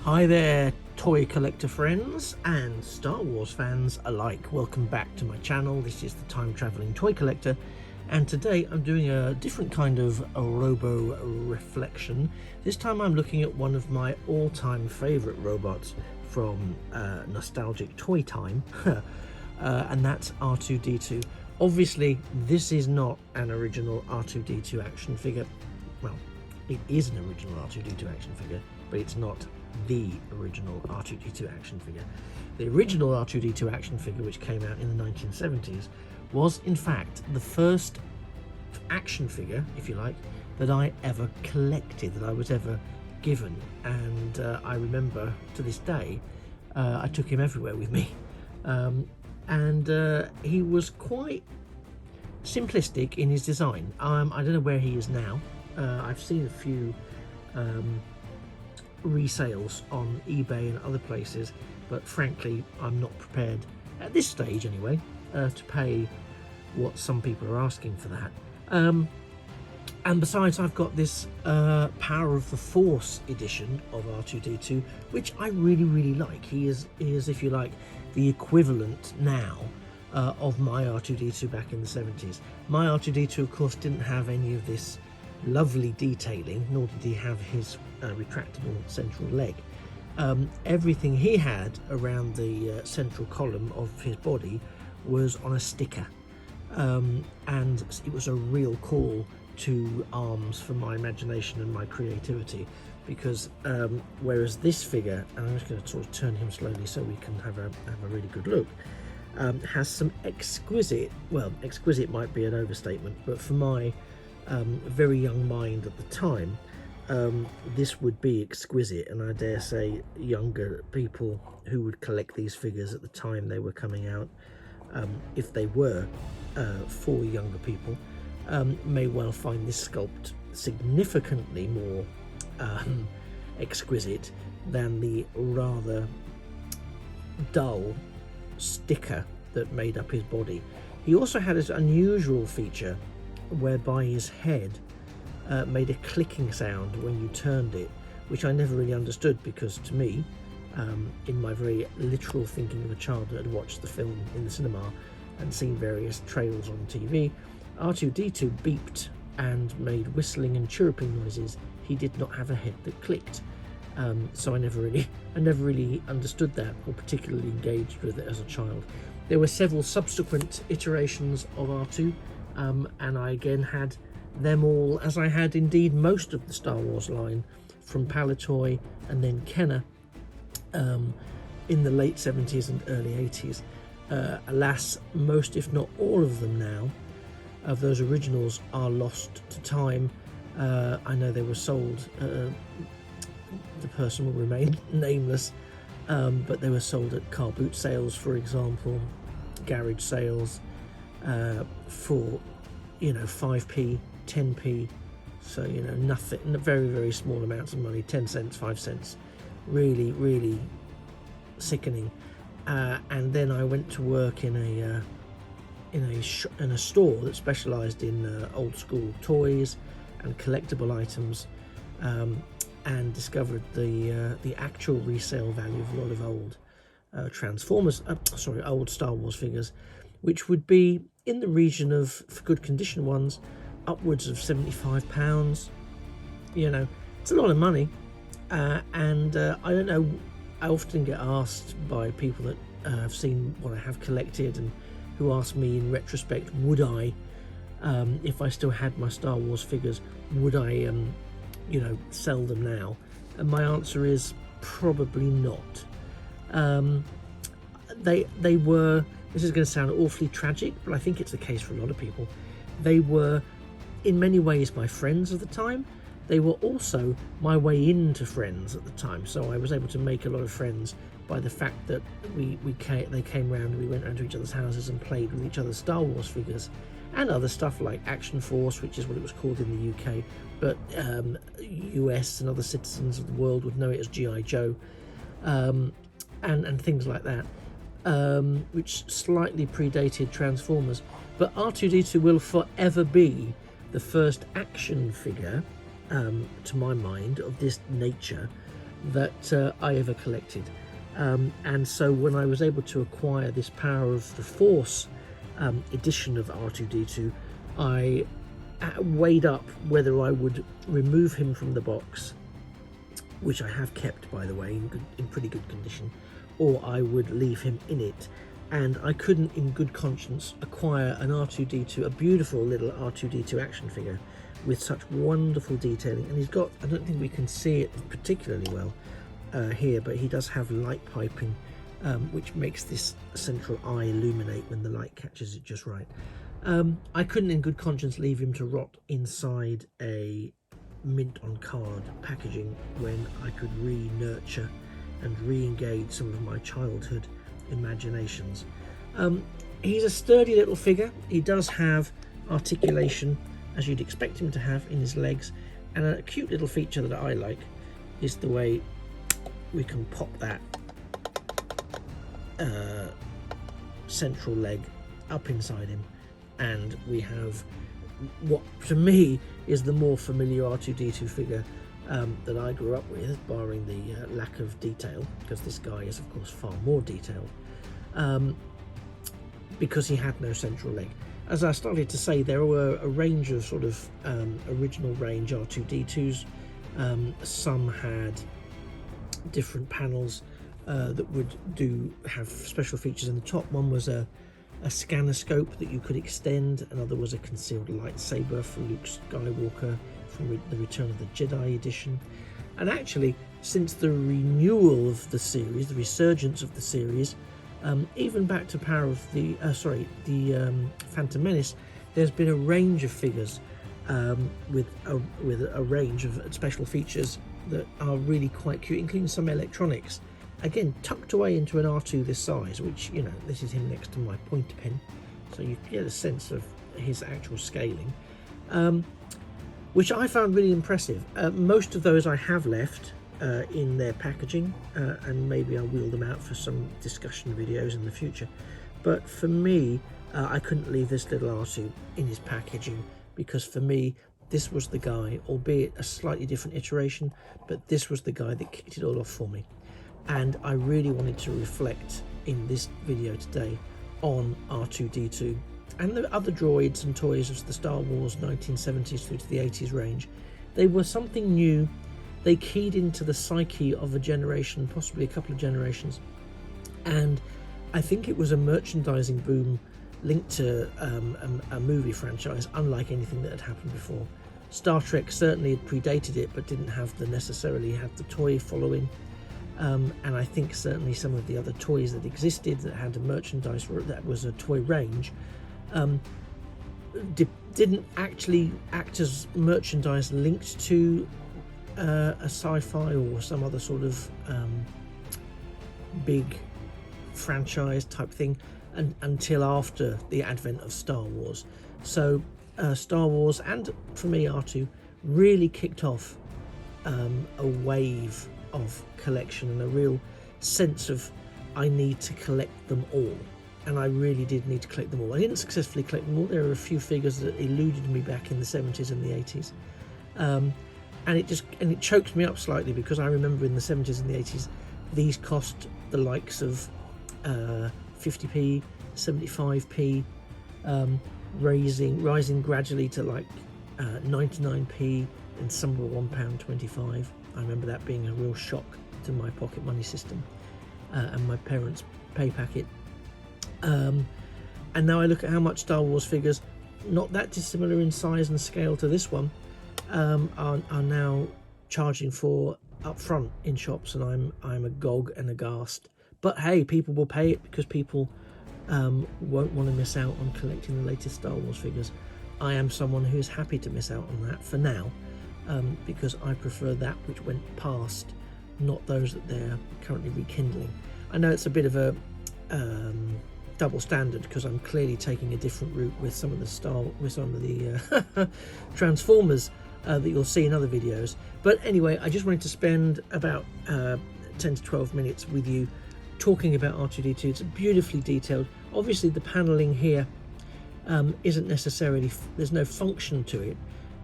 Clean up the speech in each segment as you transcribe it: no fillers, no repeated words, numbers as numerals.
Hi there, toy collector friends and Star Wars fans alike. Welcome back to my channel. This is the Time Traveling Toy Collector, and today I'm doing a different kind of a Robo reflection. This time I'm looking at one of my all-time favorite robots from nostalgic toy time, and that's R2-D2. Obviously, this is not an original R2-D2 action figure. Well, it is an original R2-D2 action figure, but it's not the original R2-D2 action figure. The original R2-D2 action figure, which came out in the 1970s, was in fact the first action figure, if you like, that I ever collected, that I was ever given. And I remember to this day, I took him everywhere with me. He was quite simplistic in his design. I don't know where he is now. I've seen a few resales on eBay and other places, but frankly I'm not prepared at this stage anyway to pay what some people are asking for that. And besides, I've got this Power of the Force edition of R2-D2, which I really like. He is, if you like, the equivalent now of my R2-D2 back in the 70s. My R2-D2 of course didn't have any of this lovely detailing, nor did he have his retractable central leg. Everything he had around the central column of his body was on a sticker, and it was a real call to arms for my imagination and my creativity, because whereas this figure, and I'm just going to sort of turn him slowly so we can have a really good look, has some exquisite, well, exquisite might be an overstatement, but for my very young mind at the time, this would be exquisite, and I dare say younger people who would collect these figures at the time they were coming out, if they were for younger people, may well find this sculpt significantly more exquisite than the rather dull sticker that made up his body. He also had this unusual feature whereby his head made a clicking sound when you turned it, which I never really understood, because to me, in my very literal thinking of a child that had watched the film in the cinema and seen various trailers on TV, R2-D2 beeped and made whistling and chirruping noises. He did not have a head that clicked, so I never really understood that or particularly engaged with it as a child. There were several subsequent iterations of R2, and I again had them all, as I had indeed most of the Star Wars line, from Palitoy and then Kenner, in the late 70s and early 80s. Alas, most if not all of them now, of those originals, are lost to time. I know they were sold, the person will remain nameless, but they were sold at car boot sales, for example, garage sales, for 5p, 10p, so nothing, very small amounts of money, 10 cents, 5 cents, really sickening. And then I went to work in a store that specialized in old school toys and collectible items, and discovered the actual resale value of a lot of old old Star Wars figures, which would be in the region of, for good condition ones, upwards of £75. It's a lot of money, and I don't know, I often get asked by people that have seen what I have collected and who ask me in retrospect, would I, if I still had my Star Wars figures, would I sell them now? And my answer is probably not. They were, this is going to sound awfully tragic, but I think it's the case for a lot of people, they were in many ways my friends of the time. They were also my way into friends at the time, so I was able to make a lot of friends by the fact that they came round, we went round to each other's houses and played with each other's Star Wars figures, and other stuff like Action Force, which is what it was called in the UK, but US and other citizens of the world would know it as G.I. Joe, and things like that, which slightly predated Transformers. But R2-D2 will forever be the first action figure, to my mind, of this nature that I ever collected. And so when I was able to acquire this Power of the Force edition of R2-D2, I weighed up whether I would remove him from the box, which I have kept, by the way, in pretty good condition, or I would leave him in it. And I couldn't in good conscience acquire an R2-D2, a beautiful little R2-D2 action figure with such wonderful detailing. And he's got, I don't think we can see it particularly well here, but he does have light piping, which makes this central eye illuminate when the light catches it just right. I couldn't in good conscience leave him to rot inside a mint on card packaging when I could re-nurture and re-engage some of my childhood imaginations. He's a sturdy little figure. He does have articulation, as you'd expect him to have, in his legs, and a cute little feature that I like is the way we can pop that central leg up inside him, and we have what to me is the more familiar R2-D2 figure that I grew up with, barring the lack of detail, because this guy is of course far more detailed, because he had no central leg. As I started to say, there were a range of sort of original range R2-D2s. Some had different panels that would have special features in the top. One was a scanner scope that you could extend, another was a concealed lightsaber for Luke Skywalker from the Return of the Jedi edition. And actually, since the renewal of the series, the resurgence of the series, even back to Power of the Phantom Menace, there's been a range of figures with a range of special features that are really quite cute, including some electronics, again tucked away into an R2 this size, which, you know, this is him next to my pointer pen, so you get a sense of his actual scaling, which I found really impressive. Most of those I have left in their packaging, and maybe I'll wheel them out for some discussion videos in the future, but for me, I couldn't leave this little R2 in his packaging, because for me this was the guy, albeit a slightly different iteration, but this was the guy that kicked it all off for me. And I really wanted to reflect in this video today on R2-D2 and the other droids and toys of the Star Wars 1970s through to the 80s range. They were something new. They keyed into the psyche of a generation, possibly a couple of generations, and I think it was a merchandising boom linked to a movie franchise unlike anything that had happened before. Star Trek certainly had predated it, but didn't have necessarily have the toy following, and I think certainly some of the other toys that existed that had a merchandise that was a toy range didn't actually act as merchandise linked to a sci-fi or some other sort of big franchise type thing until after the advent of Star Wars. So Star Wars, and for me R2, really kicked off a wave of collection and a real sense of I need to collect them all, and I really did need to collect them all. I didn't successfully collect them all. There are a few figures that eluded me back in the 70s and the 80s, and it chokes me up slightly, because I remember in the 70s and the 80s these cost the likes of 50p, 75p, rising gradually to like 99p, and some were £1.25. I remember that being a real shock to my pocket money system and my parents' pay packet. And now I look at how much Star Wars figures, not that dissimilar in size and scale to this one, are now charging for up front in shops, and I'm agog and aghast. But hey, people will pay it because people won't want to miss out on collecting the latest Star Wars figures. I am someone who is happy to miss out on that for now, because I prefer that which went past, not those that they're currently rekindling. I know it's a bit of a double standard, because I'm clearly taking a different route with some of the Transformers that you'll see in other videos. But anyway, I just wanted to spend about 10 to 12 minutes with you talking about R2-D2. It's beautifully detailed. Obviously the paneling here isn't necessarily, there's no function to it,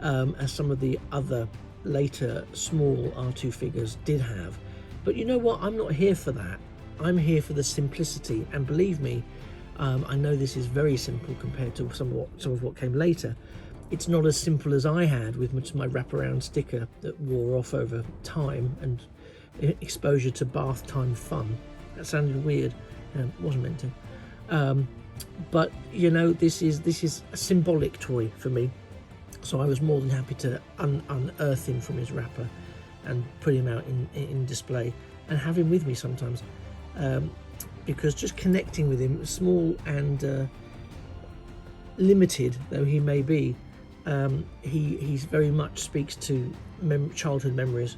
as some of the other later small R2 figures did have, But you know what? I'm not here for that. I'm here for the simplicity, and believe me, I know this is very simple compared to some of what came later. It's not as simple as I had with my wraparound sticker that wore off over time and exposure to bath time fun. That sounded weird. Wasn't meant to. But you know, this is a symbolic toy for me. So I was more than happy to unearth him from his wrapper and put him out in display and have him with me sometimes, because just connecting with him, small and limited though he may be, he's very much speaks to childhood memories,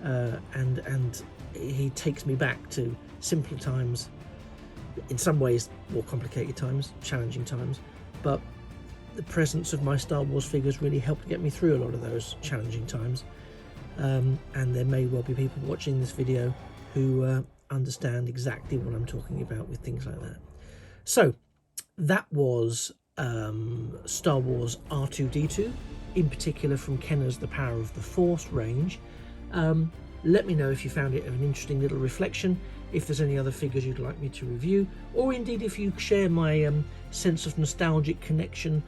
and he takes me back to simpler times, in some ways more complicated times, challenging times, but the presence of my Star Wars figures really helped get me through a lot of those challenging times. And there may well be people watching this video who understand exactly what I'm talking about with things like that. So that was Star Wars R2-D2, in particular from Kenner's The Power of the Force range. Let me know if you found it an interesting little reflection, if there's any other figures you'd like me to review, or indeed if you share my sense of nostalgic connection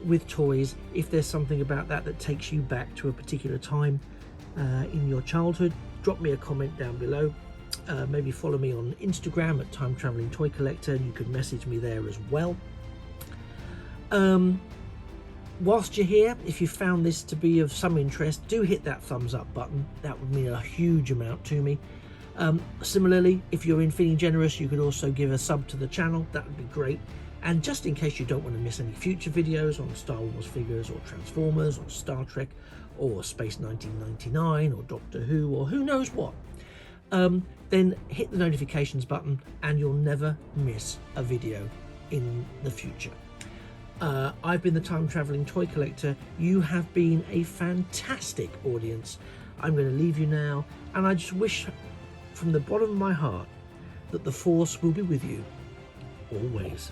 with toys, if there's something about that takes you back to a particular time in your childhood. Drop me a comment down below. Maybe follow me on Instagram at Time Traveling Toy Collector, and you can message me there as well. Whilst you're here, if you found this to be of some interest, do hit that thumbs up button. That would mean a huge amount to me. Similarly, if you're feeling generous, you could also give a sub to the channel. That would be great. And just in case you don't want to miss any future videos on Star Wars figures or Transformers or Star Trek or Space 1999 or Doctor Who or who knows what, then hit the notifications button and you'll never miss a video in the future. I've been the Time Traveling Toy Collector. You have been a fantastic audience. I'm going to leave you now, and I just wish from the bottom of my heart that the Force will be with you always.